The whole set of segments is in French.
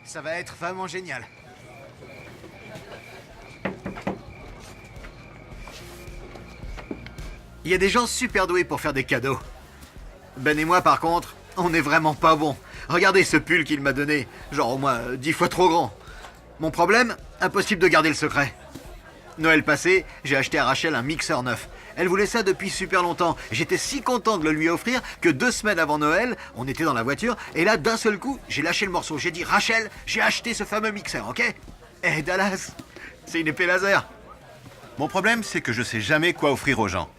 Ça va être vraiment génial. Il y a des gens super doués pour faire des cadeaux. Ben et moi, par contre, on est vraiment pas bons. Regardez ce pull qu'il m'a donné. Genre au moins 10 fois trop grand. Mon problème, impossible de garder le secret. Noël passé, j'ai acheté à Rachel un mixeur neuf. Elle voulait ça depuis super longtemps. J'étais si content de le lui offrir que 2 semaines avant Noël, on était dans la voiture, et là, d'un seul coup, j'ai lâché le morceau. J'ai dit, Rachel, j'ai acheté ce fameux mixeur, ok? Eh, Dallas, c'est une épée laser. Mon problème, c'est que je sais jamais quoi offrir aux gens.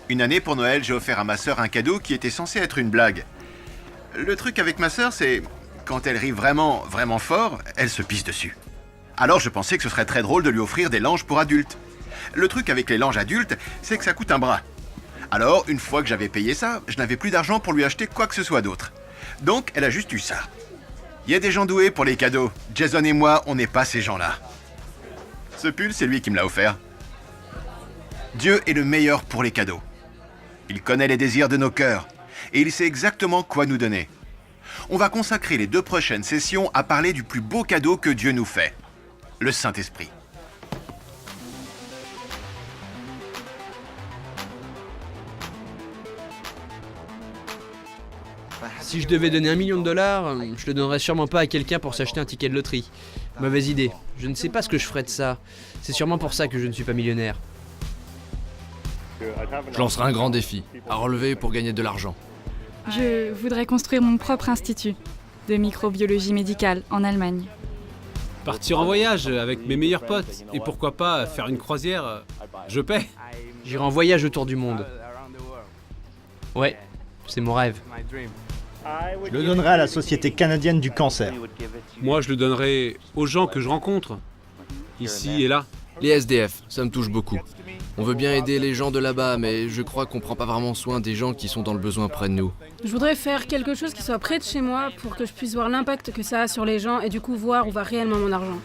Une année, pour Noël, j'ai offert à ma sœur un cadeau qui était censé être une blague. Le truc avec ma sœur, c'est... quand elle rit vraiment, vraiment fort, elle se pisse dessus. Alors je pensais que ce serait très drôle de lui offrir des langes pour adultes. Le truc avec les langes adultes, c'est que ça coûte un bras. Alors, une fois que j'avais payé ça, je n'avais plus d'argent pour lui acheter quoi que ce soit d'autre. Donc, elle a juste eu ça. Il y a des gens doués pour les cadeaux. Jason et moi, on n'est pas ces gens-là. Ce pull, c'est lui qui me l'a offert. Dieu est le meilleur pour les cadeaux. Il connaît les désirs de nos cœurs. Et il sait exactement quoi nous donner. On va consacrer les 2 prochaines sessions à parler du plus beau cadeau que Dieu nous fait. Le Saint-Esprit. Si je devais donner $1 million, je le donnerais sûrement pas à quelqu'un pour s'acheter un ticket de loterie. Mauvaise idée. Je ne sais pas ce que je ferais de ça. C'est sûrement pour ça que je ne suis pas millionnaire. Je lancerai un grand défi, à relever pour gagner de l'argent. Je voudrais construire mon propre institut de microbiologie médicale en Allemagne. Partir en voyage avec mes meilleurs potes. Et pourquoi pas faire une croisière. Je paie. J'irai en voyage autour du monde. Ouais, c'est mon rêve. Je le donnerai à la Société canadienne du cancer. Moi, je le donnerai aux gens que je rencontre. Ici et là. Les SDF, ça me touche beaucoup. On veut bien aider les gens de là-bas, mais je crois qu'on prend pas vraiment soin des gens qui sont dans le besoin près de nous. Je voudrais faire quelque chose qui soit près de chez moi pour que je puisse voir l'impact que ça a sur les gens et du coup voir où va réellement mon argent.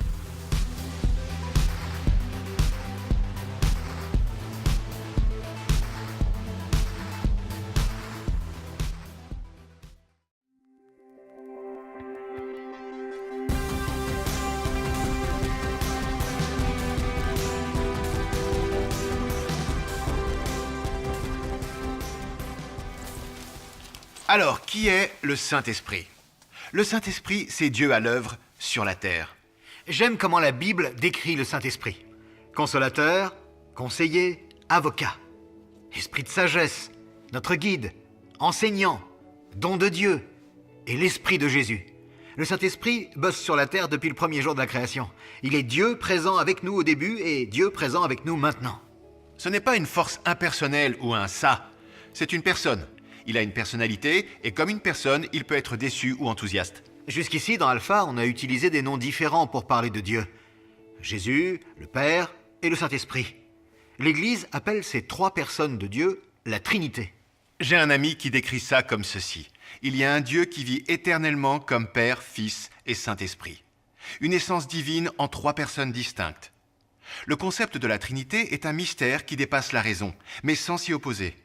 Alors, qui est le Saint-Esprit? Le Saint-Esprit, c'est Dieu à l'œuvre sur la terre. J'aime comment la Bible décrit le Saint-Esprit. Consolateur, conseiller, avocat. Esprit de sagesse, notre guide, enseignant, don de Dieu et l'Esprit de Jésus. Le Saint-Esprit bosse sur la terre depuis le premier jour de la création. Il est Dieu présent avec nous au début et Dieu présent avec nous maintenant. Ce n'est pas une force impersonnelle ou un ça, c'est une personne. Il a une personnalité, et comme une personne, il peut être déçu ou enthousiaste. Jusqu'ici, dans Alpha, on a utilisé des noms différents pour parler de Dieu. Jésus, le Père et le Saint-Esprit. L'Église appelle ces 3 personnes de Dieu la Trinité. J'ai un ami qui décrit ça comme ceci. Il y a un Dieu qui vit éternellement comme Père, Fils et Saint-Esprit. Une essence divine en 3 personnes distinctes. Le concept de la Trinité est un mystère qui dépasse la raison, mais sans s'y opposer.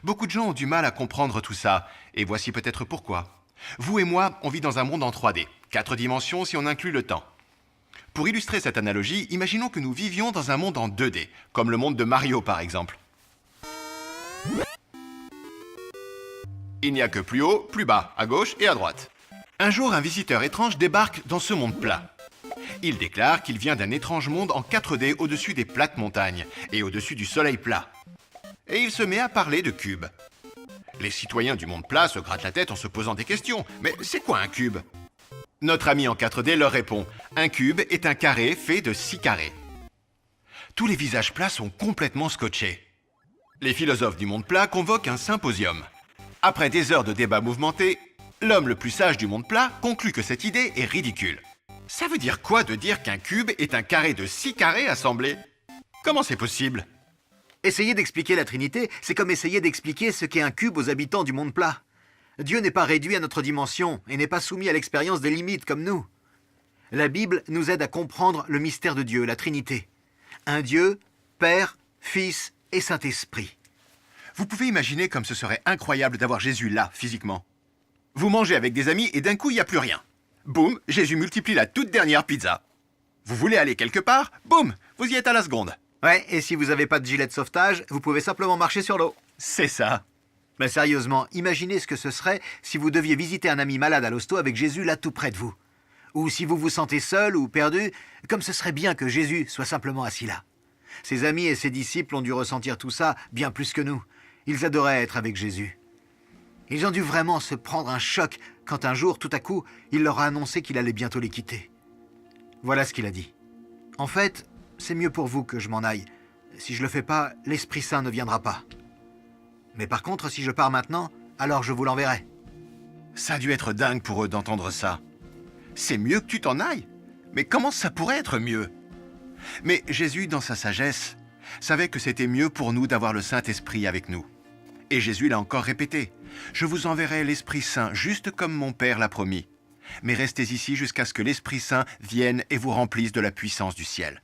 Beaucoup de gens ont du mal à comprendre tout ça, et voici peut-être pourquoi. Vous et moi, on vit dans un monde en 3D, 4 dimensions si on inclut le temps. Pour illustrer cette analogie, imaginons que nous vivions dans un monde en 2D, comme le monde de Mario par exemple. Il n'y a que plus haut, plus bas, à gauche et à droite. Un jour, un visiteur étrange débarque dans ce monde plat. Il déclare qu'il vient d'un étrange monde en 4D au-dessus des plates montagnes, et au-dessus du soleil plat. Et il se met à parler de cubes. Les citoyens du monde plat se grattent la tête en se posant des questions. Mais c'est quoi un cube? Notre ami en 4D leur répond. Un cube est un carré fait de 6 carrés. Tous les visages plats sont complètement scotchés. Les philosophes du monde plat convoquent un symposium. Après des heures de débats mouvementés, l'homme le plus sage du monde plat conclut que cette idée est ridicule. Ça veut dire quoi de dire qu'un cube est un carré de 6 carrés assemblés? Comment c'est possible? Essayer d'expliquer la Trinité, c'est comme essayer d'expliquer ce qu'est un cube aux habitants du monde plat. Dieu n'est pas réduit à notre dimension et n'est pas soumis à l'expérience des limites comme nous. La Bible nous aide à comprendre le mystère de Dieu, la Trinité. Un Dieu, Père, Fils et Saint-Esprit. Vous pouvez imaginer comme ce serait incroyable d'avoir Jésus là, physiquement. Vous mangez avec des amis et d'un coup, il n'y a plus rien. Boum, Jésus multiplie la toute dernière pizza. Vous voulez aller quelque part? Boum, vous y êtes à la seconde. Ouais, et si vous avez pas de gilet de sauvetage, vous pouvez simplement marcher sur l'eau. C'est ça. Mais sérieusement, imaginez ce que ce serait si vous deviez visiter un ami malade à l'hosto avec Jésus là tout près de vous. Ou si vous vous sentez seul ou perdu, comme ce serait bien que Jésus soit simplement assis là. Ses amis et ses disciples ont dû ressentir tout ça bien plus que nous. Ils adoraient être avec Jésus. Ils ont dû vraiment se prendre un choc quand un jour, tout à coup, il leur a annoncé qu'il allait bientôt les quitter. Voilà ce qu'il a dit. En fait, c'est mieux pour vous que je m'en aille. Si je le fais pas, l'Esprit Saint ne viendra pas. Mais par contre, si je pars maintenant, alors je vous l'enverrai. Ça a dû être dingue pour eux d'entendre ça. C'est mieux que tu t'en ailles. Mais comment ça pourrait être mieux? Mais Jésus, dans sa sagesse, savait que c'était mieux pour nous d'avoir le Saint-Esprit avec nous. Et Jésus l'a encore répété. Je vous enverrai l'Esprit Saint, juste comme mon Père l'a promis. Mais restez ici jusqu'à ce que l'Esprit Saint vienne et vous remplisse de la puissance du ciel.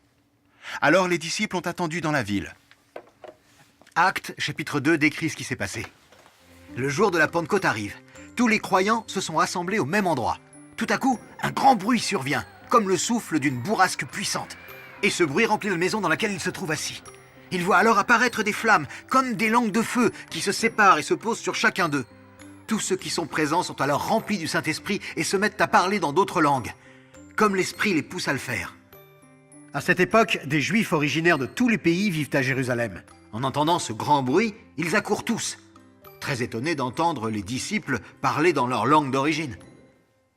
Alors les disciples ont attendu dans la ville. Actes, chapitre 2, décrit ce qui s'est passé. Le jour de la Pentecôte arrive. Tous les croyants se sont rassemblés au même endroit. Tout à coup, un grand bruit survient, comme le souffle d'une bourrasque puissante. Et ce bruit remplit la maison dans laquelle il se trouve assis. Il voit alors apparaître des flammes, comme des langues de feu, qui se séparent et se posent sur chacun d'eux. Tous ceux qui sont présents sont alors remplis du Saint-Esprit et se mettent à parler dans d'autres langues, comme l'Esprit les pousse à le faire. À cette époque, des Juifs originaires de tous les pays vivent à Jérusalem. En entendant ce grand bruit, ils accourent tous, très étonnés d'entendre les disciples parler dans leur langue d'origine.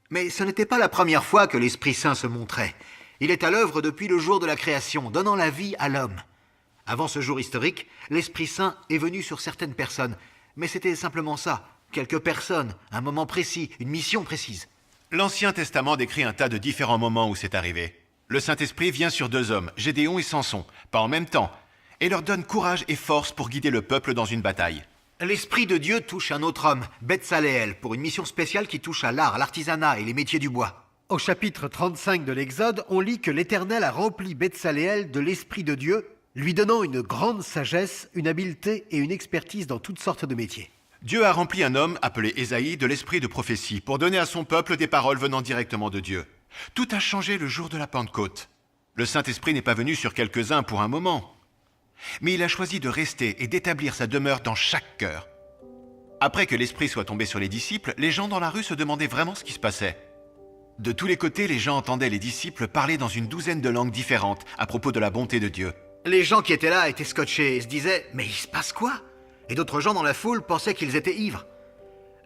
Mais ce n'était pas la première fois que l'Esprit Saint se montrait. Il est à l'œuvre depuis le jour de la création, donnant la vie à l'homme. Avant ce jour historique, l'Esprit Saint est venu sur certaines personnes, mais c'était simplement ça, quelques personnes, un moment précis, une mission précise. L'Ancien Testament décrit un tas de différents moments où c'est arrivé. Le Saint-Esprit vient sur deux hommes, Gédéon et Samson, pas en même temps, et leur donne courage et force pour guider le peuple dans une bataille. L'Esprit de Dieu touche un autre homme, Betsaléel, pour une mission spéciale qui touche à l'art, l'artisanat et les métiers du bois. Au chapitre 35 de l'Exode, on lit que l'Éternel a rempli Betsaléel de l'Esprit de Dieu, lui donnant une grande sagesse, une habileté et une expertise dans toutes sortes de métiers. Dieu a rempli un homme appelé Ésaïe de l'esprit de prophétie pour donner à son peuple des paroles venant directement de Dieu. Tout a changé le jour de la Pentecôte. Le Saint-Esprit n'est pas venu sur quelques-uns pour un moment, mais il a choisi de rester et d'établir sa demeure dans chaque cœur. Après que l'Esprit soit tombé sur les disciples, les gens dans la rue se demandaient vraiment ce qui se passait. De tous les côtés, les gens entendaient les disciples parler dans une douzaine de langues différentes à propos de la bonté de Dieu. Les gens qui étaient là étaient scotchés et se disaient « Mais il se passe quoi ?» Et d'autres gens dans la foule pensaient qu'ils étaient ivres.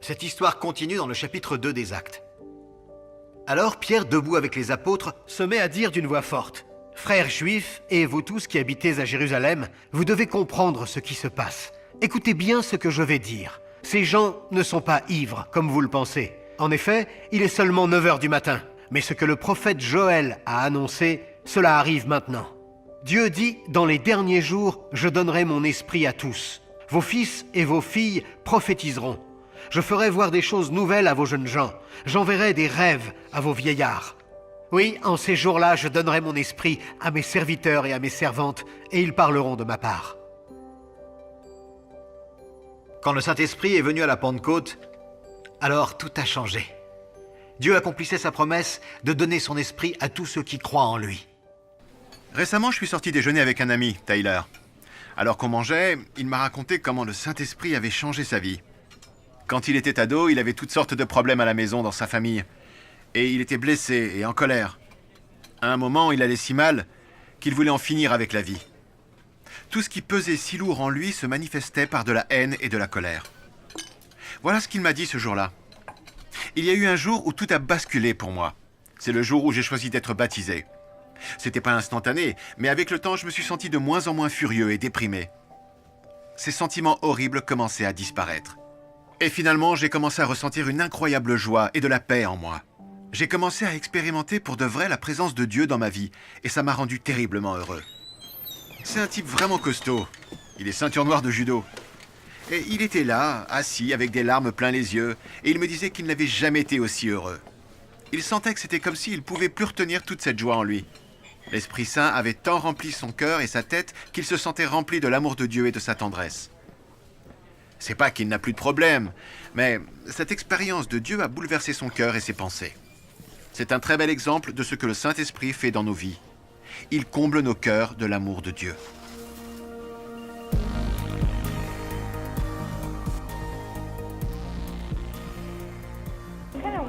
Cette histoire continue dans le chapitre 2 des Actes. Alors Pierre, debout avec les apôtres, se met à dire d'une voix forte « Frères juifs, et vous tous qui habitez à Jérusalem, vous devez comprendre ce qui se passe. Écoutez bien ce que je vais dire. Ces gens ne sont pas ivres, comme vous le pensez. En effet, il est seulement 9 heures du matin. Mais ce que le prophète Joël a annoncé, cela arrive maintenant. Dieu dit, dans les derniers jours, je donnerai mon esprit à tous. Vos fils et vos filles prophétiseront. Je ferai voir des choses nouvelles à vos jeunes gens. J'enverrai des rêves à vos vieillards. Oui, en ces jours-là, je donnerai mon esprit à mes serviteurs et à mes servantes, et ils parleront de ma part. Quand le Saint-Esprit est venu à la Pentecôte, alors tout a changé. Dieu accomplissait sa promesse de donner son esprit à tous ceux qui croient en lui. Récemment, je suis sorti déjeuner avec un ami, Tyler. Alors qu'on mangeait, il m'a raconté comment le Saint-Esprit avait changé sa vie. Quand il était ado, il avait toutes sortes de problèmes à la maison dans sa famille. Et il était blessé et en colère. À un moment, il allait si mal qu'il voulait en finir avec la vie. Tout ce qui pesait si lourd en lui se manifestait par de la haine et de la colère. Voilà ce qu'il m'a dit ce jour-là. Il y a eu un jour où tout a basculé pour moi. C'est le jour où j'ai choisi d'être baptisé. C'était pas instantané, mais avec le temps, je me suis senti de moins en moins furieux et déprimé. Ces sentiments horribles commençaient à disparaître. Et finalement, j'ai commencé à ressentir une incroyable joie et de la paix en moi. J'ai commencé à expérimenter pour de vrai la présence de Dieu dans ma vie, et ça m'a rendu terriblement heureux. C'est un type vraiment costaud. Il est ceinture noire de judo. Et il était là, assis, avec des larmes plein les yeux, et il me disait qu'il n'avait jamais été aussi heureux. Il sentait que c'était comme s'il ne pouvait plus retenir toute cette joie en lui. L'Esprit Saint avait tant rempli son cœur et sa tête qu'il se sentait rempli de l'amour de Dieu et de sa tendresse. C'est pas qu'il n'a plus de problème, mais cette expérience de Dieu a bouleversé son cœur et ses pensées. C'est un très bel exemple de ce que le Saint-Esprit fait dans nos vies. Il comble nos cœurs de l'amour de Dieu.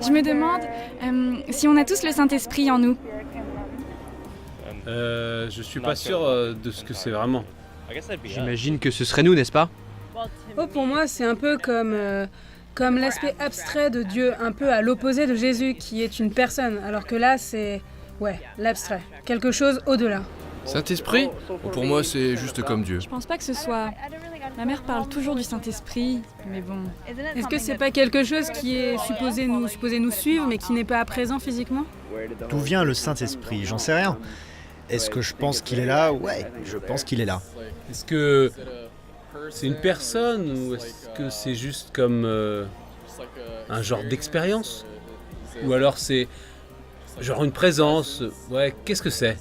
Je me demande si on a tous le Saint-Esprit en nous. Je suis pas sûr de ce que c'est vraiment. J'imagine que ce serait nous, n'est-ce pas? Oh, pour moi, c'est un peu comme l'aspect abstrait de Dieu, un peu à l'opposé de Jésus, qui est une personne, alors que là, c'est, l'abstrait, quelque chose au-delà. Saint-Esprit? Pour moi, c'est juste comme Dieu. Je pense pas que ce soit... Ma mère parle toujours du Saint-Esprit, mais bon... Est-ce que c'est pas quelque chose qui est supposé nous suivre, mais qui n'est pas présent physiquement? D'où vient le Saint-Esprit? J'en sais rien. Est-ce que je pense qu'il est là? Ouais, je pense qu'il est là. Est-ce que c'est une personne ou est-ce que c'est juste comme un genre d'expérience? Ou alors c'est genre une présence? Ouais, qu'est-ce que c'est?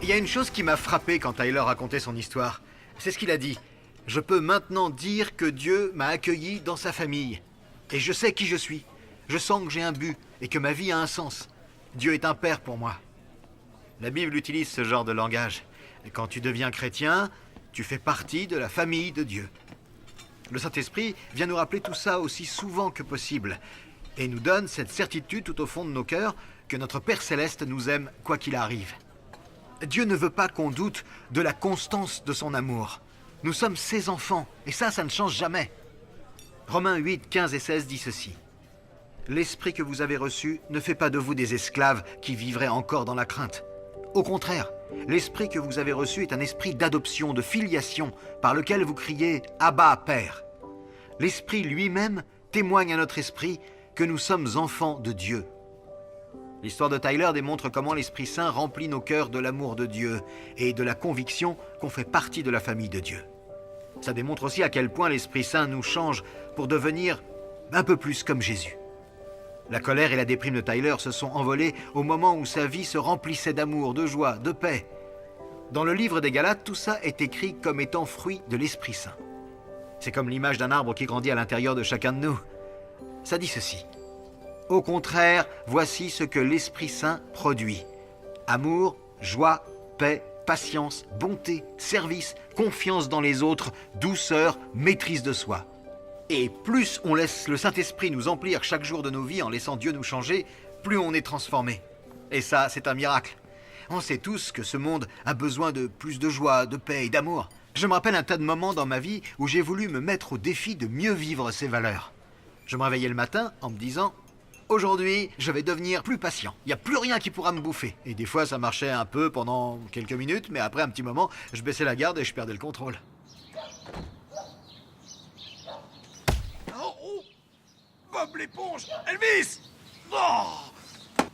Il y a une chose qui m'a frappé quand Tyler racontait son histoire. C'est ce qu'il a dit. Je peux maintenant dire que Dieu m'a accueilli dans sa famille. Et je sais qui je suis. Je sens que j'ai un but et que ma vie a un sens. Dieu est un père pour moi. La Bible utilise ce genre de langage. Et quand tu deviens chrétien, tu fais partie de la famille de Dieu. Le Saint-Esprit vient nous rappeler tout ça aussi souvent que possible et nous donne cette certitude tout au fond de nos cœurs que notre Père Céleste nous aime quoi qu'il arrive. Dieu ne veut pas qu'on doute de la constance de son amour. Nous sommes ses enfants, et ça ne change jamais. Romains 8, 15 et 16 dit ceci. « L'esprit que vous avez reçu ne fait pas de vous des esclaves qui vivraient encore dans la crainte. Au contraire, l'esprit que vous avez reçu est un esprit d'adoption, de filiation, par lequel vous criez « Abba, Père ». L'esprit lui-même témoigne à notre esprit que nous sommes enfants de Dieu. L'histoire de Tyler démontre comment l'Esprit Saint remplit nos cœurs de l'amour de Dieu et de la conviction qu'on fait partie de la famille de Dieu. Ça démontre aussi à quel point l'Esprit Saint nous change pour devenir un peu plus comme Jésus. La colère et la déprime de Tyler se sont envolées au moment où sa vie se remplissait d'amour, de joie, de paix. Dans le livre des Galates, tout ça est écrit comme étant fruit de l'Esprit Saint. C'est comme l'image d'un arbre qui grandit à l'intérieur de chacun de nous. Ça dit ceci. Au contraire, voici ce que l'Esprit Saint produit. Amour, joie, paix, patience, bonté, service, confiance dans les autres, douceur, maîtrise de soi. Et plus on laisse le Saint-Esprit nous emplir chaque jour de nos vies en laissant Dieu nous changer, plus on est transformé. Et ça, c'est un miracle. On sait tous que ce monde a besoin de plus de joie, de paix et d'amour. Je me rappelle un tas de moments dans ma vie où j'ai voulu me mettre au défi de mieux vivre ces valeurs. Je me réveillais le matin en me disant « Aujourd'hui, je vais devenir plus patient. Il n'y a plus rien qui pourra me bouffer. » Et des fois, ça marchait un peu pendant quelques minutes, mais après un petit moment, je baissais la garde et je perdais le contrôle. Oh, Bob l'éponge! Elvis! Oh!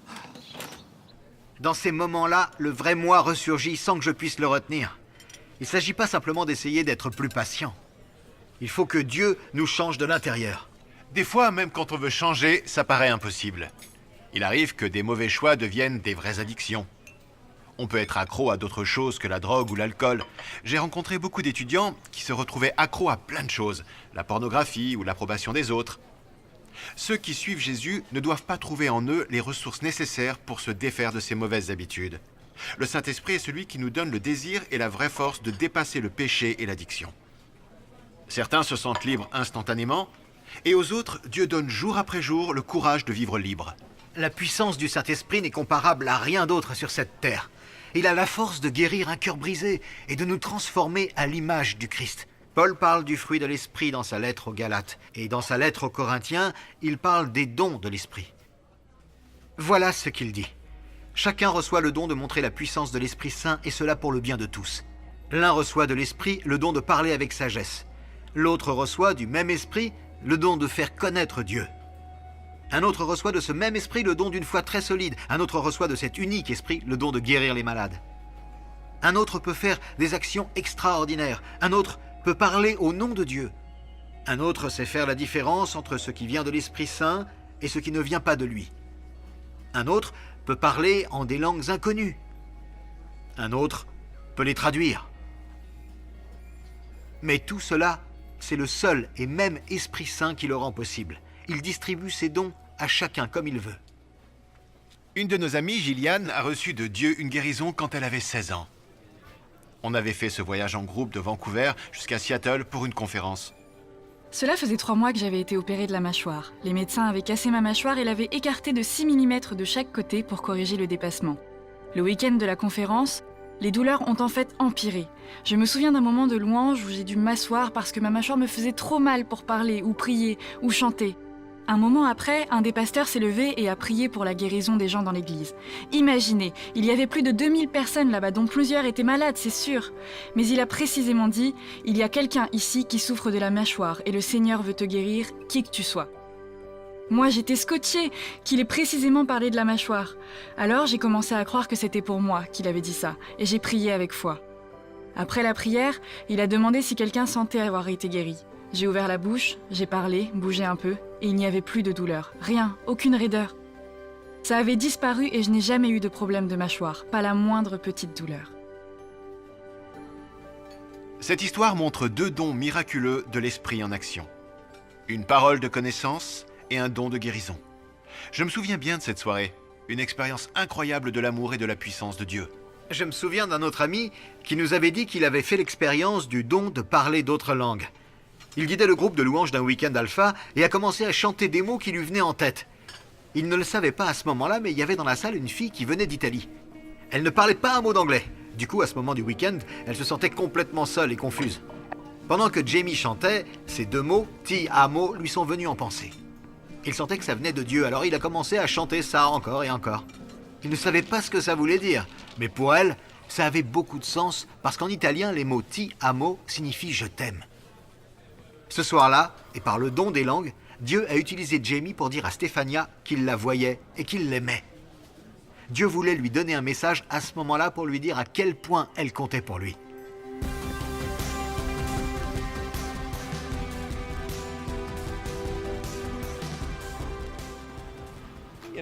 Dans ces moments-là, le vrai moi ressurgit sans que je puisse le retenir. Il ne s'agit pas simplement d'essayer d'être plus patient. Il faut que Dieu nous change de l'intérieur. Des fois, même quand on veut changer, ça paraît impossible. Il arrive que des mauvais choix deviennent des vraies addictions. On peut être accro à d'autres choses que la drogue ou l'alcool. J'ai rencontré beaucoup d'étudiants qui se retrouvaient accros à plein de choses, la pornographie ou l'approbation des autres. Ceux qui suivent Jésus ne doivent pas trouver en eux les ressources nécessaires pour se défaire de ces mauvaises habitudes. Le Saint-Esprit est celui qui nous donne le désir et la vraie force de dépasser le péché et l'addiction. Certains se sentent libres instantanément, et aux autres, Dieu donne jour après jour le courage de vivre libre. La puissance du Saint-Esprit n'est comparable à rien d'autre sur cette terre. Il a la force de guérir un cœur brisé et de nous transformer à l'image du Christ. Paul parle du fruit de l'Esprit dans sa lettre aux Galates, et dans sa lettre aux Corinthiens, il parle des dons de l'Esprit. Voilà ce qu'il dit. Chacun reçoit le don de montrer la puissance de l'Esprit Saint, et cela pour le bien de tous. L'un reçoit de l'Esprit le don de parler avec sagesse. L'autre reçoit du même Esprit le don de faire connaître Dieu. Un autre reçoit de ce même esprit le don d'une foi très solide. Un autre reçoit de cet unique esprit le don de guérir les malades. Un autre peut faire des actions extraordinaires. Un autre peut parler au nom de Dieu. Un autre sait faire la différence entre ce qui vient de l'Esprit Saint et ce qui ne vient pas de lui. Un autre peut parler en des langues inconnues. Un autre peut les traduire. Mais tout cela, c'est le seul et même Esprit Saint qui le rend possible. Il distribue ses dons à chacun comme il veut. Une de nos amies, Gillian, a reçu de Dieu une guérison quand elle avait 16 ans. On avait fait ce voyage en groupe de Vancouver jusqu'à Seattle pour une conférence. Cela faisait 3 mois que j'avais été opérée de la mâchoire. Les médecins avaient cassé ma mâchoire et l'avaient écartée de 6 mm de chaque côté pour corriger le dépassement. Le week-end de la conférence, les douleurs ont en fait empiré. Je me souviens d'un moment de louange où j'ai dû m'asseoir parce que ma mâchoire me faisait trop mal pour parler ou prier ou chanter. Un moment après, un des pasteurs s'est levé et a prié pour la guérison des gens dans l'église. Imaginez, il y avait plus de 2000 personnes là-bas, dont plusieurs étaient malades, c'est sûr. Mais il a précisément dit, il y a quelqu'un ici qui souffre de la mâchoire et le Seigneur veut te guérir, qui que tu sois. Moi, j'étais scotchée qu'il ait précisément parlé de la mâchoire. Alors, j'ai commencé à croire que c'était pour moi qu'il avait dit ça, et j'ai prié avec foi. Après la prière, il a demandé si quelqu'un sentait avoir été guéri. J'ai ouvert la bouche, j'ai parlé, bougé un peu, et il n'y avait plus de douleur. Rien, aucune raideur. Ça avait disparu et je n'ai jamais eu de problème de mâchoire, pas la moindre petite douleur. Cette histoire montre 2 dons miraculeux de l'esprit en action. Une parole de connaissance et un don de guérison. Je me souviens bien de cette soirée, une expérience incroyable de l'amour et de la puissance de Dieu. Je me souviens d'un autre ami qui nous avait dit qu'il avait fait l'expérience du don de parler d'autres langues. Il guidait le groupe de louanges d'un week-end alpha et a commencé à chanter des mots qui lui venaient en tête. Il ne le savait pas à ce moment-là, mais il y avait dans la salle une fille qui venait d'Italie. Elle ne parlait pas un mot d'anglais. Du coup, à ce moment du week-end, elle se sentait complètement seule et confuse. Pendant que Jamie chantait, ces 2 mots, ti amo, lui sont venus en pensée. Il sentait que ça venait de Dieu, alors il a commencé à chanter ça encore et encore. Il ne savait pas ce que ça voulait dire, mais pour elle, ça avait beaucoup de sens, parce qu'en italien, les mots ti amo signifient je t'aime. Ce soir-là, et par le don des langues, Dieu a utilisé Jamie pour dire à Stéphania qu'il la voyait et qu'il l'aimait. Dieu voulait lui donner un message à ce moment-là pour lui dire à quel point elle comptait pour lui.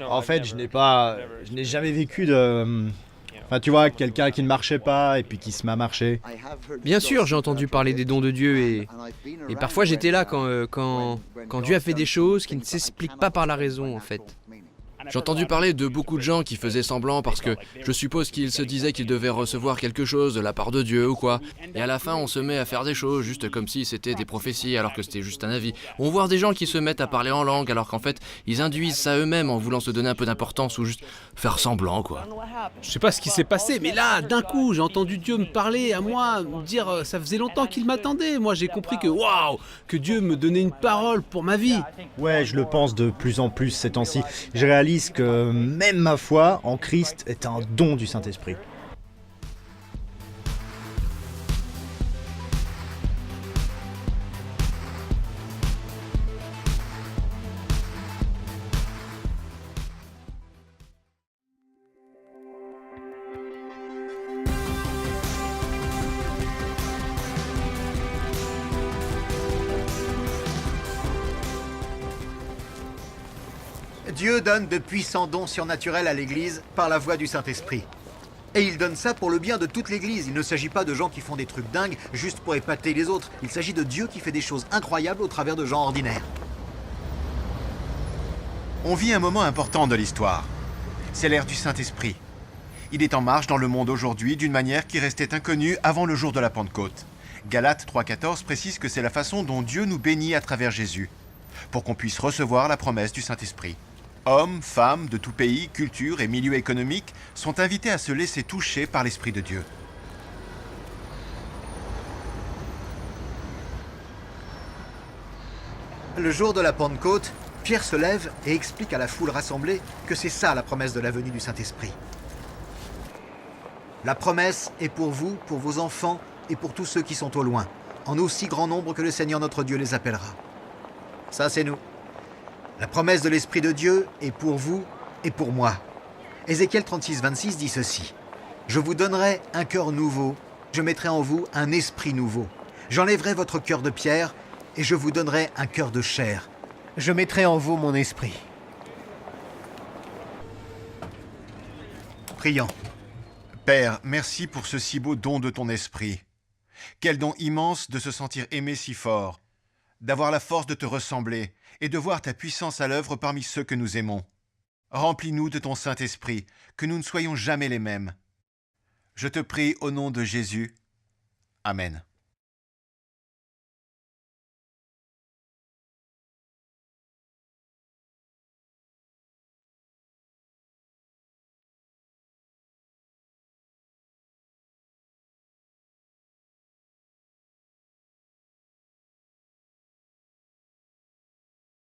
En fait, je n'ai jamais vécu de... Enfin, tu vois, quelqu'un qui ne marchait pas et puis qui se met à marcher. Bien sûr, j'ai entendu parler des dons de Dieu et parfois j'étais là quand Dieu a fait des choses qui ne s'expliquent pas par la raison en fait. J'ai entendu parler de beaucoup de gens qui faisaient semblant parce que je suppose qu'ils se disaient qu'ils devaient recevoir quelque chose de la part de Dieu ou quoi. Et à la fin, on se met à faire des choses juste comme si c'était des prophéties alors que c'était juste un avis. On voit des gens qui se mettent à parler en langue alors qu'en fait, ils induisent ça eux-mêmes en voulant se donner un peu d'importance ou juste faire semblant quoi. Je sais pas ce qui s'est passé, mais là, d'un coup, j'ai entendu Dieu me parler à moi, me dire ça faisait longtemps qu'il m'attendait. Moi, j'ai compris que waouh, que Dieu me donnait une parole pour ma vie. Ouais, je le pense de plus en plus ces temps-ci. Je réalise que même ma foi en Christ est un don du Saint-Esprit. Dieu donne de puissants dons surnaturels à l'Église par la voie du Saint-Esprit. Et il donne ça pour le bien de toute l'Église. Il ne s'agit pas de gens qui font des trucs dingues juste pour épater les autres. Il s'agit de Dieu qui fait des choses incroyables au travers de gens ordinaires. On vit un moment important de l'histoire. C'est l'ère du Saint-Esprit. Il est en marche dans le monde aujourd'hui d'une manière qui restait inconnue avant le jour de la Pentecôte. Galates 3,14 précise que c'est la façon dont Dieu nous bénit à travers Jésus, pour qu'on puisse recevoir la promesse du Saint-Esprit. Hommes, femmes de tout pays, culture et milieu économique sont invités à se laisser toucher par l'Esprit de Dieu. Le jour de la Pentecôte, Pierre se lève et explique à la foule rassemblée que c'est ça la promesse de la venue du Saint-Esprit. La promesse est pour vous, pour vos enfants et pour tous ceux qui sont au loin, en aussi grand nombre que le Seigneur notre Dieu les appellera. Ça, c'est nous. La promesse de l'Esprit de Dieu est pour vous et pour moi. Ézéchiel 36, 26 dit ceci. Je vous donnerai un cœur nouveau, je mettrai en vous un esprit nouveau. J'enlèverai votre cœur de pierre et je vous donnerai un cœur de chair. Je mettrai en vous mon esprit. » Prions. Père, merci pour ce si beau don de ton esprit. Quel don immense de se sentir aimé si fort, d'avoir la force de te ressembler et de voir ta puissance à l'œuvre parmi ceux que nous aimons. Remplis-nous de ton Saint-Esprit, que nous ne soyons jamais les mêmes. Je te prie au nom de Jésus. Amen.